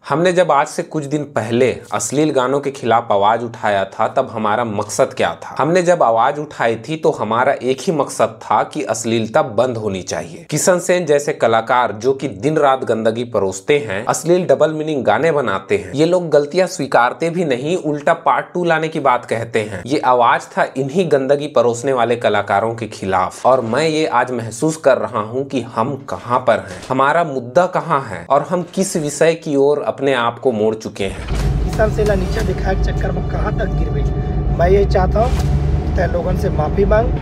हमने जब आज से कुछ दिन पहले अश्लील गानों के खिलाफ आवाज उठाया था तब हमारा मकसद क्या था। हमने जब आवाज उठाई थी तो हमारा एक ही मकसद था कि अश्लीलता बंद होनी चाहिए। किशन सेन जैसे कलाकार जो कि दिन रात गंदगी परोसते हैं, अश्लील डबल मीनिंग गाने बनाते हैं, ये लोग गलतियां स्वीकारते भी नहीं, उल्टा पार्ट 2 लाने की बात कहते हैं। ये आवाज था इन्हीं गंदगी परोसने वाले कलाकारों के खिलाफ। और मैं ये आज महसूस कर रहा हूँ कि हम कहाँ पर हैं, हमारा मुद्दा कहाँ है और हम किस विषय की ओर अपने आप को मोड़ चुके हैं। किशन सेन नीचे दिखाए के चक्कर में कहाँ तक गिर गई। मैं ये चाहता हूँ कि लोगों से माफी मांग।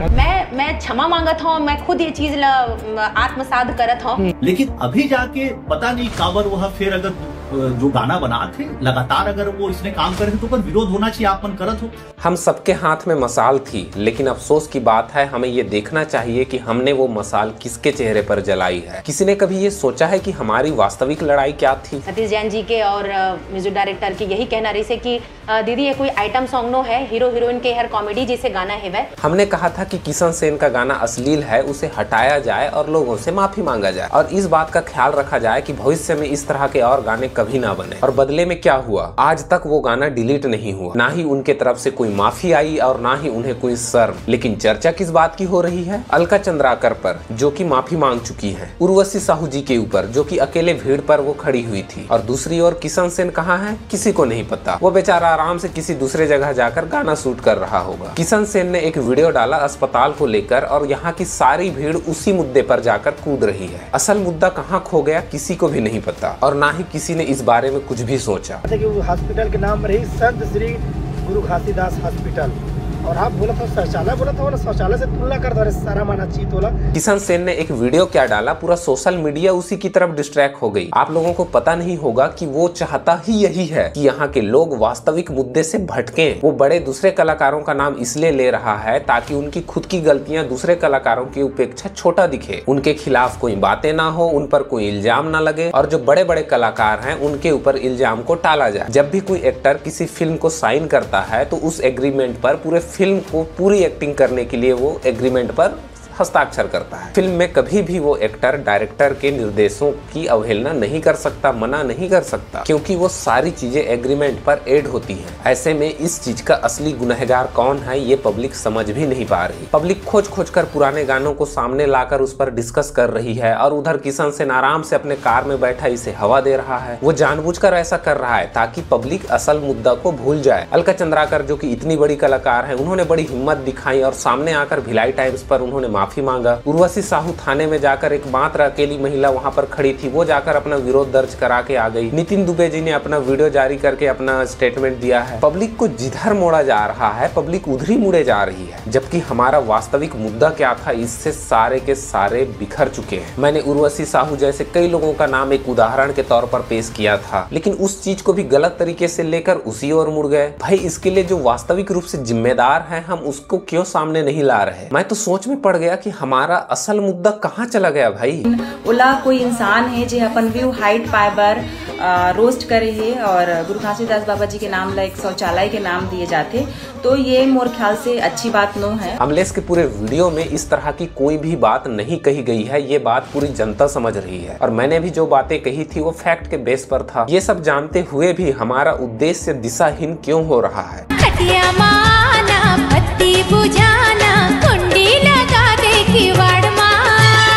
मैं क्षमा मांगत हूँ, मैं खुद ये चीज आत्मसात करत हूँ। लेकिन अभी जाके पता नहीं काबर वह फिर अगर जो गाना बना थे लगातार अगर वो इसने काम करे तो पर विरोध होना चाहिए। आप मन करत हो। हम सबके हाथ में मसाल थी, लेकिन अफसोस की बात है हमें ये देखना चाहिए कि हमने वो मसाल किसके चेहरे पर जलाई है। किसी ने कभी ये सोचा है कि हमारी वास्तविक लड़ाई क्या थी? सतीश जैन जी के और म्यूजिक डायरेक्टर की यही कहना रही से कि दीदी ये कोई आइटम सॉन्ग नो है, हीरो हीरोइन के हर कॉमेडी जैसे गाना है वह। हमने कहा था कि किशन सेन का गाना अश्लील है, उसे हटाया जाए और लोगों से माफी मांगा जाए और इस बात का ख्याल रखा जाए कि भविष्य में इस तरह के और गाने कभी ना बने। और बदले में क्या हुआ? आज तक वो गाना डिलीट नहीं हुआ, ना ही उनके तरफ से कोई माफी आई और ना ही उन्हें कोई शर्म। लेकिन चर्चा किस बात की हो रही है? अलका चंद्राकर पर, जो कि माफी मांग चुकी है, उर्वशी साहू जी के ऊपर जो कि अकेले भीड़ पर वो खड़ी हुई थी, और दूसरी ओर किशन सेन कहाँ है किसी को नहीं पता। वो बेचारा आराम से किसी दूसरे जगह जाकर गाना शूट कर रहा होगा। किशन सेन ने एक वीडियो डाला अस्पताल को लेकर और यहाँ की सारी भीड़ उसी मुद्दे पर जाकर कूद रही है। असल मुद्दा कहाँ खो गया किसी को भी नहीं पता और ना ही किसी ने इस बारे में कुछ भी सोचा। हॉस्पिटल के नाम रही संत श्री गुरु घासीदास हॉस्पिटल, और आप बोला था शौचालय, बोला था ना शौचालय से तुलना कर दो, सारा माना चाहिए तोला। किशन सेन ने एक वीडियो क्या डाला, पूरा सोशल मीडिया उसी की तरफ डिस्ट्रैक्ट हो गई। आप लोगों को पता नहीं होगा कि वो चाहता ही यही है कि यहाँ के लोग वास्तविक मुद्दे से भटकें। वो बड़े दूसरे कलाकारों का नाम इसलिए ले रहा है ताकि उनकी खुद की गलतियां दूसरे कलाकारों की उपेक्षा छोटा दिखे, उनके खिलाफ कोई बातें ना हो, उन पर कोई इल्जाम ना लगे और जो बड़े बड़े कलाकार हैं उनके ऊपर इल्जाम को टाला जाए। जब भी कोई एक्टर किसी फिल्म को साइन करता है तो उस एग्रीमेंट पर पूरे फिल्म को पूरी एक्टिंग करने के लिए वो एग्रीमेंट पर हस्ताक्षर करता है। फिल्म में कभी भी वो एक्टर डायरेक्टर के निर्देशों की अवहेलना नहीं कर सकता, मना नहीं कर सकता, क्योंकि वो सारी चीजें एग्रीमेंट पर ऐड होती हैं। ऐसे में इस चीज का असली गुनहगार कौन है ये पब्लिक समझ भी नहीं पा रही। पब्लिक खोज खोज कर पुराने गानों को सामने लाकर उस पर डिस्कस कर रही है और उधर किशन सेन आराम से अपने कार में बैठा इसे हवा दे रहा है। वो जानबूझकर ऐसा कर रहा है ताकि पब्लिक असल मुद्दा को भूल जाए। अलका चंद्राकर जो कि इतनी बड़ी कलाकार है, उन्होंने बड़ी हिम्मत दिखाई और सामने आकर भिलाई टाइम्स पर उन्होंने माफी मांगा। उर्वशी साहू थाने में जाकर एक मात्र अकेली महिला वहां पर खड़ी थी, वो जाकर अपना विरोध दर्ज करा के आ गई। नितिन दुबे जी ने अपना वीडियो जारी करके अपना स्टेटमेंट दिया है। पब्लिक को जिधर मोड़ा जा रहा है पब्लिक उधर ही मुड़े जा रही है, जबकि हमारा वास्तविक मुद्दा क्या था इससे सारे के सारे बिखर चुके हैं। मैंने उर्वशी साहू जैसे कई लोगों का नाम एक उदाहरण के तौर पर पेश किया था, लेकिन उस चीज को भी गलत तरीके से लेकर उसी ओर मुड़ गए। भाई इसके लिए जो वास्तविक रूप से जिम्मेदार है हम उसको क्यों सामने नहीं ला रहे? मैं तो सोच में पड़ गया कि हमारा असल मुद्दा कहाँ चला गया भाई। ओला कोई इंसान है जो अपन व्यू हाइट पाइबर रोस्ट करे है और गुरु घासीदास बाबा जी के नाम ला एक शौचालय के नाम दिए जाते, तो ये मोर ख्याल से अच्छी बात नो है। अमलेश के पूरे वीडियो में इस तरह की कोई भी बात नहीं कही गई है, ये बात पूरी जनता समझ रही है और मैंने भी जो बातें कही थी वो फैक्ट के बेस पर था। ये सब जानते हुए भी हमारा उद्देश्य दिशाहीन क्यों हो रहा है?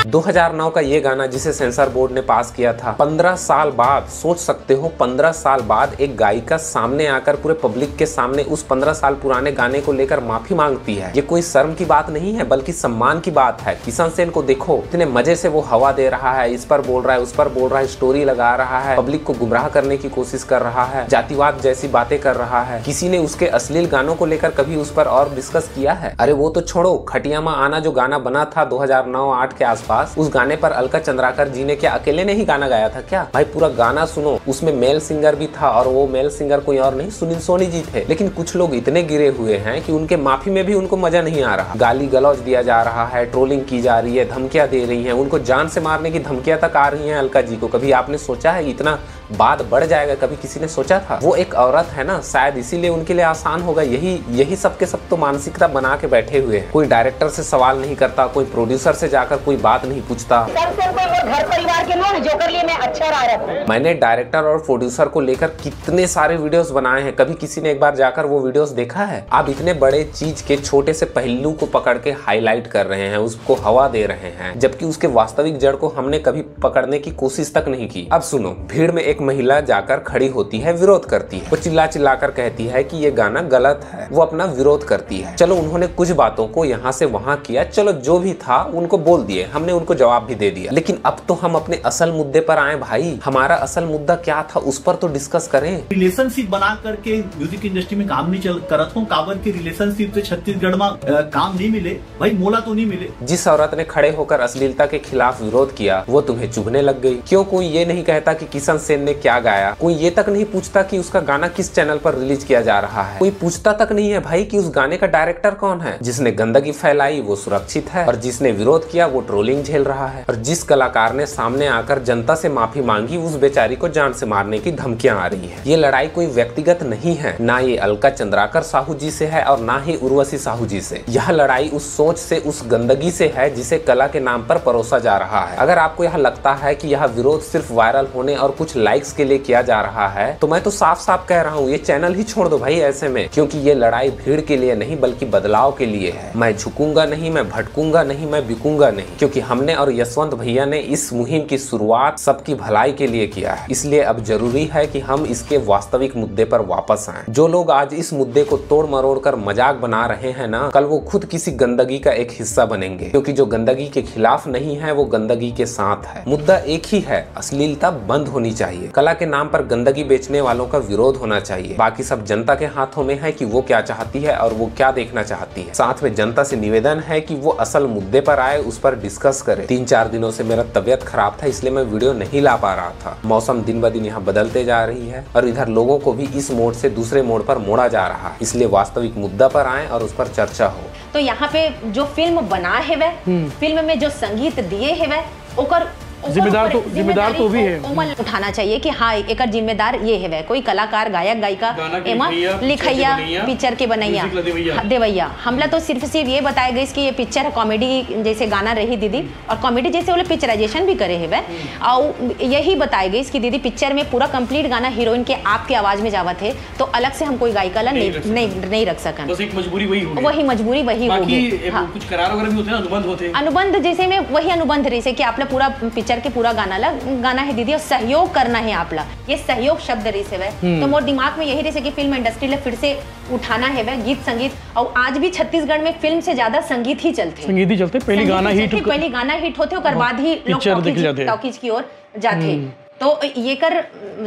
2009 का ये गाना जिसे सेंसर बोर्ड ने पास किया था, 15 साल बाद, सोच सकते हो 15 साल बाद एक गायिका सामने आकर पूरे पब्लिक के सामने उस 15 साल पुराने गाने को लेकर माफी मांगती है। ये कोई शर्म की बात नहीं है बल्कि सम्मान की बात है। किशन सेन को देखो इतने मजे से वो हवा दे रहा है, इस पर बोल रहा है, उस पर बोल रहा है, स्टोरी लगा रहा है, पब्लिक को गुमराह करने की कोशिश कर रहा है, जातिवाद जैसी बातें कर रहा है। किसी ने उसके अश्लील गानों को लेकर कभी उस पर और डिस्कस किया है? अरे वो तो छोड़ो, खटियामा आना जो गाना बना था 2009-8 के आसपास, उस गाने पर अलका चंद्राकर जी ने क्या अकेले नहीं गाना गाया था क्या? भाई पूरा गाना सुनो, उसमें मेल सिंगर भी था और वो मेल सिंगर कोई और नहीं सुनील सोनी जी थे। लेकिन कुछ लोग इतने गिरे हुए हैं कि उनके माफी में भी उनको मजा नहीं आ रहा। गाली गलौज दिया जा रहा है, ट्रोलिंग की जा रही है, धमकियां दे रही है, उनको जान से मारने की धमकियां तक आ रही है अलका जी को। कभी आपने सोचा है इतना बात बढ़ जाएगा, कभी किसी ने सोचा था? वो एक औरत है ना, शायद इसीलिए उनके लिए आसान होगा। यही सब के सब तो मानसिकता बना के बैठे हुए हैं। कोई डायरेक्टर से सवाल नहीं करता, कोई प्रोड्यूसर से जाकर कोई बात नहीं पूछता। घर परिवार के लोग जो कर लिए मैं अच्छा रहा है। मैंने डायरेक्टर और प्रोड्यूसर को लेकर कितने सारे वीडियोस बनाए हैं, कभी किसी ने एक बार जाकर वो वीडियोस देखा है? आप इतने बड़े चीज के छोटे से पहलू को पकड़ के हाईलाइट कर रहे हैं, उसको हवा दे रहे हैं, जबकि उसके वास्तविक जड़ को हमने कभी पकड़ने की कोशिश तक नहीं की। अब सुनो, भीड़ में एक महिला जाकर खड़ी होती है, विरोध करती है। वो चिल्ला चिल्लाकर कहती है कि ये गाना गलत है, वो अपना विरोध करती है। चलो उन्होंने कुछ बातों को यहाँ से वहाँ किया, चलो जो भी था उनको बोल दिए, हमने उनको जवाब भी दे दिया, लेकिन अब तो हम अपने असल मुद्दे पर आए भाई। हमारा असल मुद्दा क्या था उस पर तो डिस्कस करें। रिलेशनशिप बना करके म्यूजिक इंडस्ट्री में काम नहीं चल करत हूँ। काबर के रिलेशनशिप से छत्तीसगढ़ में काम नहीं मिले भाई, मोला तो नहीं मिले। जिस औरत ने खड़े होकर अश्लीलता के खिलाफ विरोध किया वो तुम्हें चुभने लग गई। क्यों कोई ये नहीं कहता कि किशन सेन ने क्या गाया? कोई ये तक नहीं पूछता कि उसका गाना किस चैनल पर रिलीज किया जा रहा है? कोई पूछता तक नहीं है भाई कि उस गाने का डायरेक्टर कौन है? जिसने गंदगी फैलाई वो सुरक्षित है और जिसने विरोध किया वो ट्रोलिंग झेल रहा है। और जिस कलाकार ने सामने आकर जनता से माफी मांगी उस बेचारी को जान से मारने की धमकियां आ रही है। ये लड़ाई कोई व्यक्तिगत नहीं है, ना ये अलका चंद्राकर साहू जी से है और ना ही उर्वशी साहू जी से। यह लड़ाई उस सोच से, उस गंदगी से है जिसे कला के नाम पर परोसा जा रहा है। अगर आपको यह लगता है कि यह विरोध सिर्फ वायरल होने और कुछ लाइक्स के लिए किया जा रहा है तो मैं तो साफ साफ कह रहा हूँ ये चैनल ही छोड़ दो भाई ऐसे में, क्योंकि ये लड़ाई भीड़ के लिए नहीं बल्कि बदलाव के लिए है। मैं झुकूंगा नहीं, मैं भटकूंगा नहीं, मैं बिकूंगा नहीं, क्योंकि हमने और यशवंत भैया ने इस मुहिम की शुरुआत सबकी भलाई के लिए किया है। इसलिए अब जरूरी है कि हम इसके वास्तविक मुद्दे पर वापस आएं। जो लोग आज इस मुद्दे को तोड़ मरोड़ कर मजाक बना रहे हैं ना, कल वो खुद किसी गंदगी का एक हिस्सा बनेंगे, क्योंकि जो गंदगी के खिलाफ नहीं है वो गंदगी के साथ है। मुद्दा एक ही है, अश्लीलता बंद होनी चाहिए। कला के नाम पर गंदगी बेचने वालों का विरोध होना चाहिए। बाकी सब जनता के हाथों में है कि वो क्या चाहती है और वो क्या देखना चाहती है। साथ में जनता से निवेदन है कि वो असल मुद्दे पर आए, उस पर डिस्कस करे। 3-4 दिनों से मेरा तबियत खराब था इसलिए मैं वीडियो नहीं ला पा रहा था। मौसम दिन ब दिन यहाँ बदलते जा रही है और इधर लोगों को भी इस मोड़ से दूसरे मोड़ पर मोड़ा जा रहा है, इसलिए वास्तविक मुद्दा पर आए और उस पर चर्चा हो। तो यहाँ पे जो फिल्म बना है वह फिल्म में जो संगीत दिए है वह ओकर जिम्मेदार तो भी है। उमल उठाना चाहिए कि हाँ एक जिम्मेदार ये है वह कोई कलाकार गायक गायिका एमा लिखैया पिक्चर के बनैया देवैया। हमला तो सिर्फ ये बताया गया कि ये पिक्चर कॉमेडी जैसे गाना रही दीदी, और कॉमेडी जैसे वो पिक्चराइजेशन भी करे है वह, और यही बताया गई कि दीदी पिक्चर में पूरा कंप्लीट गाना हीरोइन के आपके आवाज में जावत है, तो अलग से हम कोई गायिका नहीं रख सकन। वही मजबूरी वही होगी। कुछ करार वगैरह भी होते हैं, अनुबंध होते हैं। अनुबंध जैसे में वही अनुबंध रही कि आपने पूरा पिक्चर के पूरा गाना है दीदी, और सहयोग करना है आपला, ये सहयोग शब्द रही से वह। तो मोर दिमाग में यही रही कि फिल्म इंडस्ट्री ले फिर से उठाना है वह गीत संगीत। और आज भी छत्तीसगढ़ में फिल्म से ज्यादा संगीत ही चलते, पहली गाना हिट होते और बाद ही लोग टॉकीज की ओर जाते। तो ये कर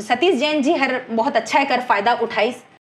सतीश जैन जी हर बहुत अच्छा है कर फायदा उठाइस